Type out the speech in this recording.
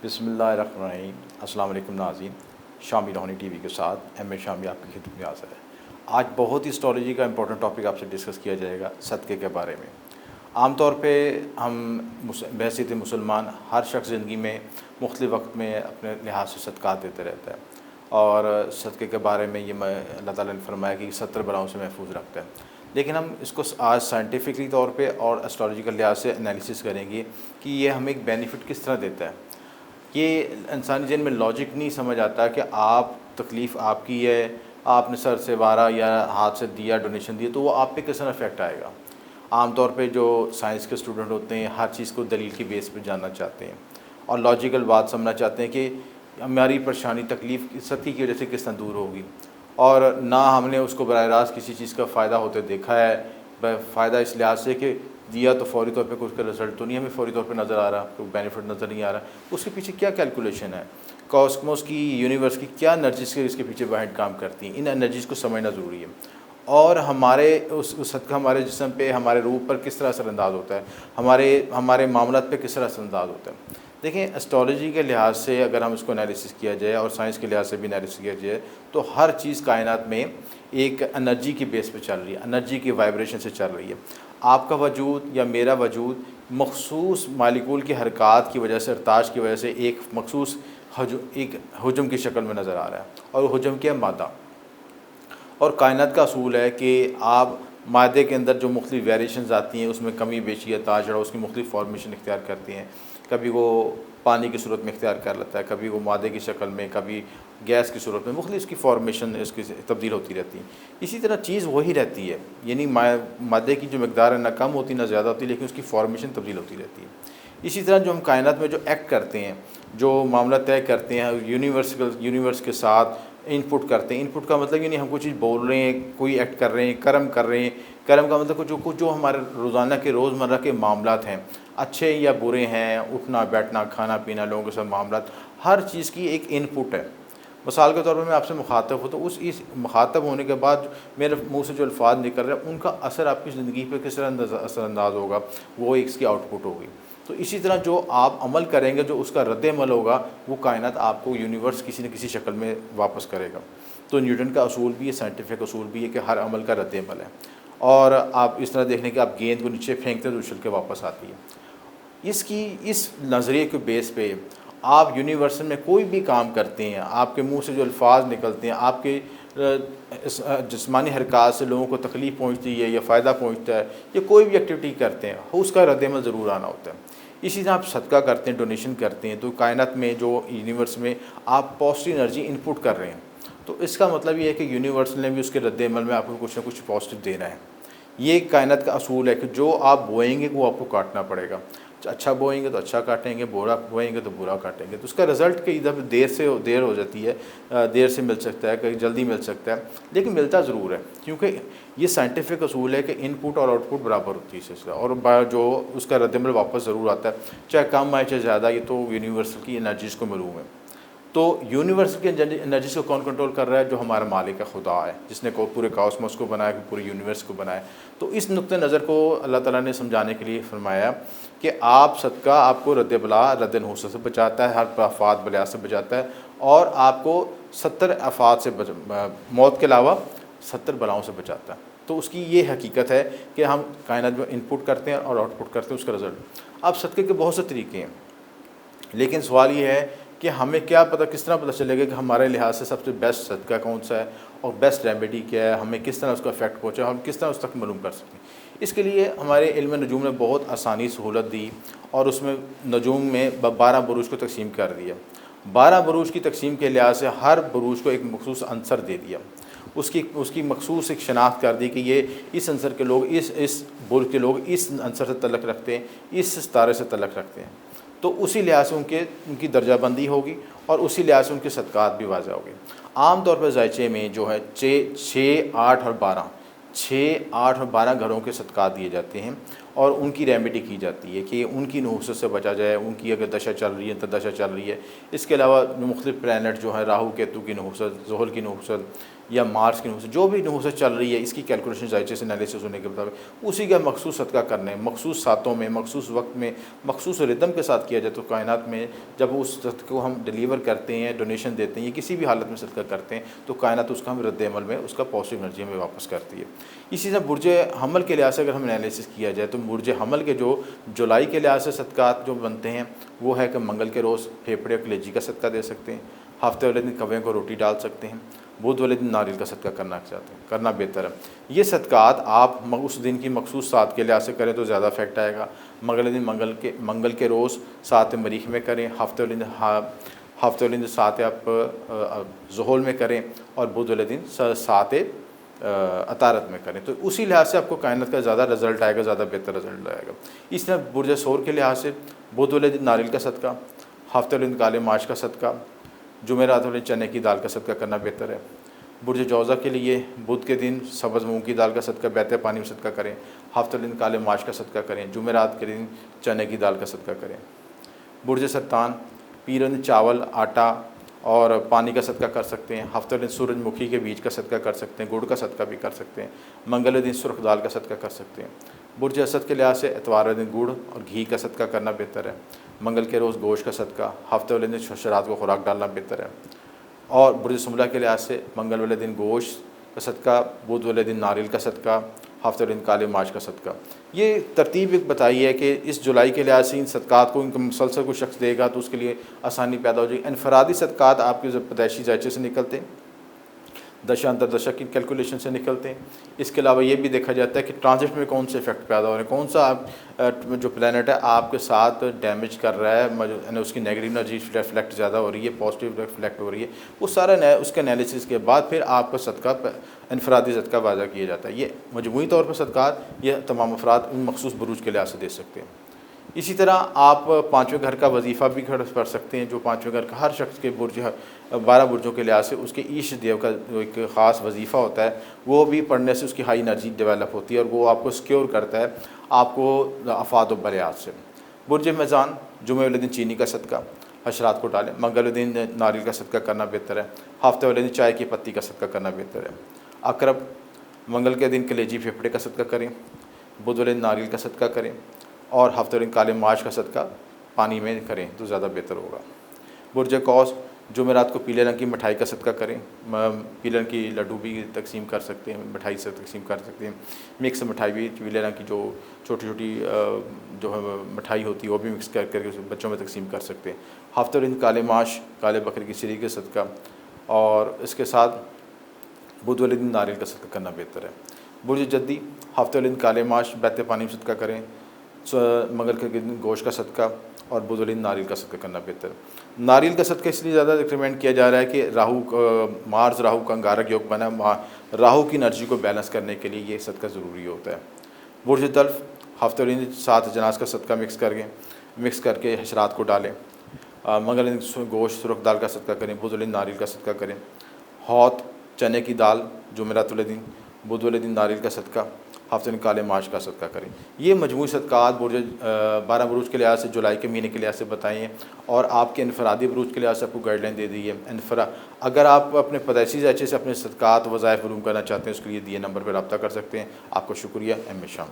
बिस्मिल्लाहिर्रहमानिर्रहीम। अस्सलाम वालेकुम नाज़रीन, शामी रोहानी टीवी के साथ एम ए शामी आपकी खिदमत में हाज़िर है। आज बहुत ही एस्ट्रोलॉजी का इंपॉर्टेंट टॉपिक आपसे डिस्कस किया जाएगा, सदक़े के बारे में। आम तौर पे हम बहसीत मुसलमान हर शख्स ज़िंदगी में मुख्तलिफ़ वक्त में अपने लिहाज से सदक़ात देते रहता है, और सदक़े के बारे में ये अल्लाह ताला ने फरमाया कि 70 बलाओं से महफूज रखता है। लेकिन हम इसको आज साइंटिफिकली तौर पे और एस्ट्रोलॉजिकल लिहाज से एनालिसिस करेंगे कि ये हमें एक बेनिफिट किस तरह देता है। ये इंसानी जहन में लॉजिक नहीं समझ आता कि आप तकलीफ़ आपकी है, आपने सर से वारा या हाथ से दिया, डोनेशन दिया, तो वो आप पे किस तरह इफेक्ट आएगा। आम तौर पे जो साइंस के स्टूडेंट होते हैं हर चीज़ को दलील की बेस पे जानना चाहते हैं और लॉजिकल बात समझना चाहते हैं कि हमारी परेशानी तकलीफ़ सतही की वजह से किस तरह दूर होगी, और ना हमने उसको बराह रास्त किसी चीज़ का फ़ायदा होते देखा है। फ़ायदा इस लिहाज से कि दिया तो फ़ौरी तौर पे कुछ का रिज़ल्ट तो नहीं हमें फ़ौरी तौर पे नज़र आ रहा, कोई बेनिफिट नज़र नहीं आ रहा, उसके पीछे क्या कैलकुलेशन है, कॉस्मोस की, यूनिवर्स की क्या एनर्जीज़ के इसके पीछे बाहर काम करती हैं। इन एनर्जीज़ को समझना ज़रूरी है, और हमारे उस हद का हमारे जिस्म पे, हमारे रूह पर किस तरह असरअंदाज होता है, हमारे मामलात पे किस तरह असरअंदाज होता है। देखें, एस्ट्रोलॉजी के लिहाज से अगर हम इसको एनालिसिस किया जाए और साइंस के लिहाज से भी एनालिसिस किया जाए, तो हर चीज़ कायनात में एक एनर्जी की बेस पे चल रही है, एनर्जी की वाइब्रेशन से चल रही है। आपका वजूद या मेरा वजूद मखसूस मालिकूल की हरकत की वजह से, इर्ताश की वजह से एक मखसूस एक हुजम की शक्ल में नज़र आ रहा है, और हुजम क्या है? मादा। और कायनात का असूल है कि आप मादे के अंदर जो मुख्तलिफ़ वेरिएशंस आती हैं उसमें कमी बेशी या ताज चढ़ाव उसकी मुख्तलिफ़ फॉर्मेशन इख्तियार करती हैं। कभी वो पानी की सूरत में इख्तियार कर लेता है, कभी वो मादे की शक्ल में, कभी गैस की सूरत में, मुख्तलिफ़ इसकी फॉर्मेशन इसकी तब्दील होती रहती है। इसी तरह चीज़ वही रहती है, यानी मादे की जो मकदार है ना कम होती ना ज़्यादा होती, लेकिन उसकी फॉर्मेशन तब्दील होती रहती है। इसी तरह जो हम कायनात में जो एक्ट करते हैं, जो मामला तय करते हैं, यूनिवर्स के साथ इनपुट करते हैं। इनपुट का मतलब ये नहीं हम कोई चीज़ बोल रहे हैं, कोई एक्ट कर रहे हैं, कर्म कर रहे हैं। कर्म का मतलब कुछ जो हमारे रोज़ाना के रोज़मर्रा के मामलात हैं, अच्छे या बुरे हैं, उठना बैठना, खाना पीना, लोगों के साथ मामलात, हर चीज़ की एक इनपुट है। मिसाल के तौर पर मैं आपसे मुखातब हूँ, तो इस मुखातब होने के बाद मेरे मुँह से जो अल्फाज निकल रहे हैं उनका असर आपकी ज़िंदगी पर किस तरह असरअंदाज होगा, वो इसकी आउटपुट होगी। तो इसी तरह जो आप अमल करेंगे, जो उसका रद्द-ए-अमल होगा, वो कायनात आपको यूनिवर्स किसी न किसी शक्ल में वापस करेगा। तो न्यूटन का असूल भी है, साइंटिफिक असूल भी है कि हर अमल का रद्द-ए-अमल है। और आप इस तरह देख लें कि आप गेंद को नीचे फेंकते हैं तो उछल के वापस आती है। इस नज़रिए के बेस पे आप यूनिवर्स में कोई भी काम करते हैं, आपके मुँह से जो अल्फाज निकलते हैं, आपके जिस्मानी हरकत से लोगों को तकलीफ़ पहुँचती है या फ़ायदा पहुँचता है, या कोई भी एक्टिविटी करते हैं, उसका रद्द-ए-अमल ज़रूर आना होता है। इसी तरह आप सदका करते हैं, डोनेशन करते हैं, तो कायनात में जो यूनिवर्स में आप पॉजिटिव एनर्जी इनपुट कर रहे हैं, तो इसका मतलब ये है कि यूनिवर्स ने भी उसके रद्द-ए-अमल में आपको कुछ ना कुछ पॉजिटिव देना है। ये कायनात का असूल है कि जो आप बोएंगे वो आपको काटना पड़ेगा। अच्छा बोएंगे तो अच्छा काटेंगे, बुरा बोएंगे तो बुरा काटेंगे। तो उसका रिज़ल्ट कई दफ़े देर हो जाती है, देर से मिल सकता है, कहीं जल्दी मिल सकता है, लेकिन मिलता ज़रूर है, क्योंकि ये साइंटिफिक असूल है कि इनपुट और आउटपुट बराबर होती है इसका, और जो उसका रद्द-ए-अमल वापस ज़रूर आता है, चाहे कम आए चाहे ज़्यादा। ये तो यूनिवर्सल की एनर्जीज़ को मालूम है। तो यूनिवर्स की एनर्जी को कौन कंट्रोल कर रहा है? जो हमारा मालिक है, खुदा है, जिसने पूरे कॉस्मोस को बनाया, पूरे यूनिवर्स को बनाया। तो इस नुक्ते नज़र को अल्लाह ताला ने समझाने के लिए फरमाया कि आप सदका आपको रद्द-ए-नहूसत से बचाता है, हर आफ़ात बला से बचाता है, और आपको 70 आफ़ात से मौत के अलावा 70 बलाओं से बचाता है। तो उसकी ये हकीकत है कि हम कायनात में इनपुट करते हैं और आउटपुट करते हैं, उसका रिज़ल्ट। अब सदक़े के बहुत से तरीके हैं, लेकिन सवाल ये है कि हमें क्या पता, किस तरह पता चलेगा कि हमारे लिहाज से सबसे बेस्ट सदका कौन सा है और बेस्ट रेमेडी क्या है, हमें किस तरह उसका इफेक्ट पहुँचा, हम किस तरह उस तक मालूम कर सकते हैं। इसके लिए हमारे इल्म नजूम ने बहुत आसानी सहूलत दी, और उसमें नजूम में 12 बुरूज को तकसीम कर दिया। 12 बुरूज की तकसीम के लिहाज से हर बुरूज को एक मखसूस अंसर दे दिया, उसकी मखसूस एक शनाख्त कर दी कि ये इस अंसर के लोग, इस बुर्ज के लोग इस अंसर से तल्लक़ रखते हैं, इस सितारे से तल्लक़ रखते हैं। तो उसी लिहाज से उनकी दर्जाबंदी होगी, और उसी लिहाज से उनके सदक़ात भी वाज़ा होगी। आम तौर पर ज़ायचे में जो है 6, 8 और 12 घरों के सदक़ात दिए जाते हैं, और उनकी रेमेडी की जाती है कि उनकी नहूसत से बचा जाए, उनकी अगर दशा चल रही है अंतर्दशा चल रही है। इसके अलावा मुख्तलिफ़ प्लैनेट जो है, राहु केतु की नहूसत, ज़ुहल की नहूसत, या मार्च की नहूसत, जो भी नहूसत चल रही है इसकी कैलकुलेशन जायचे से एनालिसिस होने के मुताबिक उसी का मखसूस सदका करना है, मखसूस सातों में, मखसूस वक्त में, मखसूस रिदम के साथ किया जाए। तो कायनात में जब उस सदक़े को हम डिलीवर करते हैं, डोनेशन देते हैं या किसी भी हालत में सदका करते हैं तो कायनात उसका हम रद्द अमल में उसका पॉजिटिव एनर्जी हमें वापस करती है। इसी तरह बुर्ज हमल के लिहाज से अगर हम एनालिसिस किया जाए तो बुर्ज हमल के जो जुलाई के लिहाज से सदक़ात जो बनते हैं वो है कि मंगल के रोज़ फेफड़े और कलेजी का सदका दे सकते हैं, हफ्ते वाले दिन कव्वे को रोटी डाल सकते हैं, बुध वाले दिन नारियल का सदका करना चाहते हैं, करना बेहतर है। ये सदक़ात आप उस दिन की मखसूस सात के लिहाज से करें तो ज़्यादा इफेक्ट आएगा। मंगल के रोज़ सात मरीख में करें, हफ्ते वाले दिन सात आप ज़ोहल में करें और बुध वाले दिन सात अतारत में करें। तो उसी लिहाज से आपको कायनात का ज़्यादा रिजल्ट आएगा, ज़्यादा बेहतर रिजल्ट आएगा। इस तरह बुर्ज सोर के लिहाज से बुध वाले दिन नारियल का सदका, हफ्ते वाले दिन काले माश का सदका, जुमेरात वाले चने की दाल का सदका करना बेहतर है। बुर्ज जौज़ा के लिए बुध के दिन सब्ज़ मूंग की दाल का सदका बहते पानी में सदका करें, हफ्ते वाले दिन काले माश का सदका करें, जुमेरात के दिन चने की दाल का सदका करें। बुर्ज सरतान पीर दिन चावल, आटा और पानी का सदका कर सकते हैं, हफ्ते दिन सूरजमुखी के बीज का सदका कर सकते हैं, गुड़ का सदका भी कर सकते हैं, मंगल दिन सुर्ख दाल का सदका कर सकते हैं। बुर्ज असद के लिहाज से एतवार वाले दिन गुड़ और घी का सदका करना बेहतर है, मंगल के रोज़ गोश्त का सदका, हफ्ते वाले दिन शरात को खुराक डालना बेहतर है। और बुर्ज सुमला के लिहाज से मंगल वाले दिन गोश्त का सदका, बुध वाले दिन नारियल का सदका, हफ्ते वाले दिन काले माश का सदका। ये तरतीब एक बताई है कि इस जुलाई के लिहाज से इन सदक़ात को इनका मुसलसल कोई शख्स देगा तो उसके लिए आसानी पैदा हो जाएगी। इनफरादी सदक़ात आपके जब पैदाइशी जायचे से निकलते हैं, दशा अंतरदशा की कैलकुलेशन से निकलते हैं। इसके अलावा ये भी देखा जाता है कि ट्रांजिट में कौन से इफेक्ट पैदा हो रहे हैं, कौन सा आप जो प्लैनेट है आपके साथ डैमेज कर रहा है, उसकी नेगेटिव एनर्जी रिफ्लेक्ट ज़्यादा हो रही है, पॉजिटिव रिफ्लेक्ट हो रही है, वो सारा उसके एनालिसिस के बाद फिर आपका सदका इनफरादी सदका वाज़ा किया जाता है। ये मजमूई तौर पर सदक़ात ये तमाम अफराद इन मखसूस बुरूज के लिहाज से दे सकते हैं। इसी तरह आप पाँचवें घर का वजीफ़ा भी कर सकते हैं। जो पाँचवें घर का हर शख्स के बुर्ज 12 बुर्जों के लिहाज से उसके ईश देव का जो एक ख़ास वजीफ़ा होता है वो भी पढ़ने से उसकी हाई एनर्जी डेवलप होती है और वो आपको सिक्योर करता है आपको आफात व बलियात से। बुर्ज मेज़ान जुमे वाले दिन चीनी का सदका हशरात को डालें, मंगल वाले दिन नारियल का सदका करना बेहतर है, हफ्ते वाले दिन चाय की पत्ती का सदका करना बेहतर है। अकरब मंगल के दिन कलेजी फेफड़े का सदका करें, बुध वाले दिन नारियल का सदका करें और हफ्ते दिन काले माश का सदका पानी में करें तो ज़्यादा बेहतर होगा। बुर्ज कौस जुमेरात को पीले रंग की मिठाई का सदका करें, पीले रंग की लड्डू भी तकसीम कर सकते हैं, मिठाई से तकसीम कर सकते हैं, मिक्स मिठाई भी पीले रंग की जो छोटी छोटी जो है मिठाई होती है वो भी मिक्स करके बच्चों में तकसीम कर सकते हैं। हफ्ते दिन काले माश काले बकरे की सिरी के सदका और इसके साथ बुध वाले दिन नारियल का सदका करना बेहतर है। बुर्ज जद्दी हफ्ते वाले दिन काले माश बहते पानी में सदका करें, मंगल के दिन गोश्त का सदका और बुध वाले दिन नारियल का सदका करना बेहतर है। नारियल का सदका इसलिए ज़्यादा रिकमेंड किया जा रहा है कि मार्स राहु का अंगारक योग बना, राहु की एनर्जी को बैलेंस करने के लिए ये सदका ज़रूरी होता है। बुर्ज तल्फ हफ्ते वाले दिन 7 जनाज का सदका मिक्स करके हशरात को डालें, मंगल दिन गोश्त सुरख दाल का सदका करें, बुध वाले दिन नारियल का सदका करें। हौत चने की दाल जुमेरात वाले दिन, बुध वाले दिन नारियल का सदका, हफ्ते दिन काले माश का सदका करें। ये मजमूई सदक़ात बुर्ज 12 बुरूज के लिहाज से जुलाई के महीने के लिहाज से बताइए हैं और आपके इनफरादी बुरूज के लिहाज से आपको गाइडलाइन दे दी है। अगर आप अपने पैदाइशी ज़ायचे से अपने सदक़ात वज़ाइफ मालूम करना चाहते हैं उसके लिए दिए नंबर पर रब्ता कर सकते हैं। आपको शुक्रिया। एम शाम।